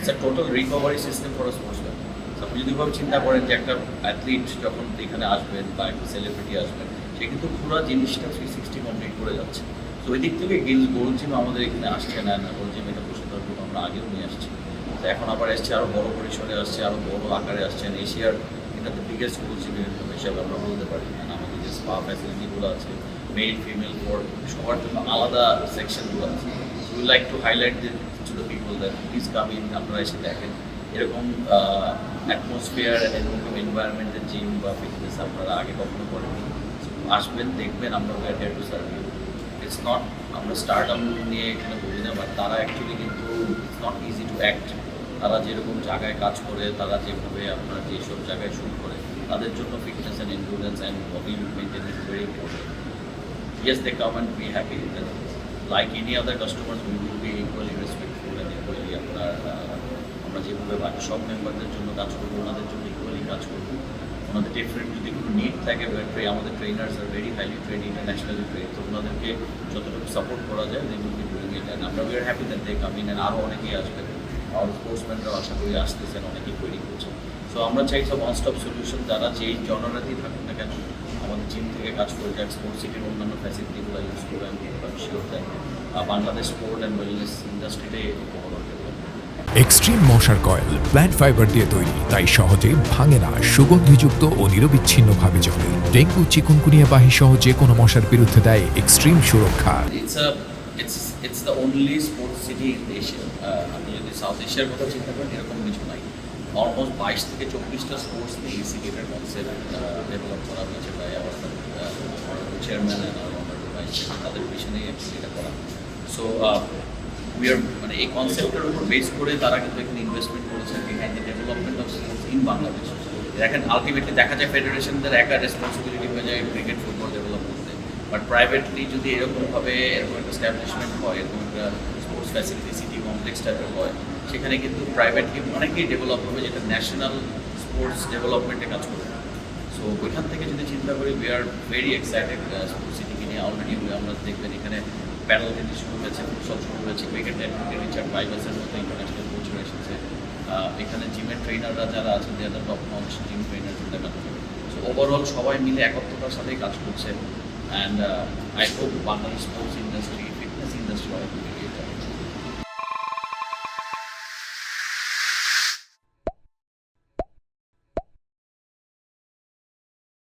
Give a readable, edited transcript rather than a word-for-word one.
It's a total recovery system for a sportsman. আপনি যদি ভাবে চিন্তা করেন যে একটা অ্যাথলিট যখন এখানে আসবেন বা একটা সেলিব্রিটি আসবেন, সে কিন্তু পুরো জিনিসটা 360 কমপ্লিট করে যাচ্ছে। তো ওই দিক থেকে গিলস গোল্ড জিম আমাদের এখানে আসছে না, গোল্ড জিম এটা বসে থাকবো আমরা আগেও নিয়ে আসছি। তো এখন আবার আসছে আরও বড় পরিসরে আসছে, আরও বড় আকারে আসছেন। এশিয়ার এটা তো বিগেস্ট গোল্ড জিম হিসাবে আমরা বলতে পারি। আমাদের যে স্পা ফ্যাসিলিটিগুলো আছে, মেল ফিমেল ফর সবার জন্য আলাদা সেকশনগুলো আছে। We like to highlight to the people that please come in, আপনারা এসে দেখেন এরকম অ্যাটমসফিয়ার, এরকম এনভায়রনমেন্টের জিম বা ফিটনেস আপনারা আগে কখনো করেননি। আসবেন, দেখবেন, আমরা we are here to serve you. It's not আমরা স্টার্ট আপ নিয়ে এখানে বলি না, বাট তারা অ্যাকচুয়ালি কিন্তু it's not easy to act. তারা যেরকম জায়গায় কাজ করে, তারা যেভাবে আপনার যেসব জায়গায় শুট করে, তাদের জন্য fitness and endurance and body maintain is very important. Yes, they come and be happy. That, like any other customers, we will be equally respectful and equally আমরা যেভাবে বাকি সব মেম্বারদের জন্য কাজ করবো, ওনাদের জন্য ইকুয়ালি কাজ করবো। ওনাদের ডিফারেন্ট যদি কোনো নিড থাকে, আমাদের trainers are very highly train, internationally train, তো ওনাদেরকে যতটুকু সাপোর্ট করা যায় they will be doing it, and আমরা we are happy that they come in, and আরও অনেকেই আসবেন। আর স্পোর্টসম্যানরাও আশা করি আসতেছেন, অনেকেই তৈরি করছেন। সো আমরা চাই সব ওয়ান স্টপ সলিউশন, যারা যেই জনরাতেই থাকুক না কেন আমাদের জিম থেকে কাজ করে যাক, স্পোর্টস সিটির অন্যান্য ফ্যাসিলিটিগুলো ইউজ করে আমি শিওর দেয় বাংলাদেশ স্পোর্ট অ্যান্ড ওয়েলনেস ইন্ডাস্ট্রিতে উপকরণ দেবো। এক্সট্রিম মশার কয়েল প্ল্যান্ট ফাইবার দিয়ে তৈরি, তাই সহজে ভাঙে না, সুগন্ধিযুক্ত ও নিরবিচ্ছিন্নভাবে জ্বলে। ডেঙ্গু, চিকুনগুনিয়া বাহি সহ যে কোনো মশার বিরুদ্ধে দেয় এক্সট্রিম সুরক্ষা। It's the only sports city in Asia. আপনি যদি সাউথ এশিয়ার কথা চিন্তা করেন, এরকম কিছু নাই। অলমোস্ট 22 থেকে 24টা স্পোর্টস নিয়ে এই সিটিটার কনসেপ্ট ডেভেলপ করা হয়েছে প্রায় আমার চেয়ারম্যান অ্যান্ড ভাইস চেয়ারম্যান, তাদের পিছনেই অ্যাকচুয়ালি এটা করা। সো উই আর মানে এই কনসেপ্টের উপর বেস করে তারা কিন্তু এখানে ইনভেস্টমেন্ট করেছে behind the development of sports in Bangladesh. দেখেন আলটিমেটলি দেখা যায় ফেডারেশনদের একা রেসপন্সিবিলিটি হয়ে যায় ক্রিকেট ফুটবল ডেভেলপ করতে, বাট প্রাইভেটলি যদি এরকমভাবে এরকম একটা এস্টাবলিশমেন্ট হয়, এরকম একটা স্পোর্টস ফ্যাসিলিটি সিটি কমপ্লেক্স টাইপের হয়, সেখানে কিন্তু প্রাইভেটলি অনেকেই ডেভেলপ হবে, যেটা ন্যাশনাল স্পোর্টস ডেভেলপমেন্টে কাজ করবে। সো ওইখান থেকে যদি চিন্তা করি, we are very excited sports সিটিকে নিয়ে। অলরেডি আমরা দেখবেন এখানে প্যাডেল টেনিস শুরু হয়েছে, ফুটবল শুরু হয়েছে, ক্রিকেটে রিচার্ড বাইবাসের মতো ইন্টারন্যাশনাল কোচরা এসেছে। এখানে জিমের ট্রেনাররা যারা আছেন, যে the top notch gym trainers in the country. So overall সবাই মিলে একত্রতার সাথেই কাজ করছে, and I hope Bangladesh sports industry, fitness industry অনেক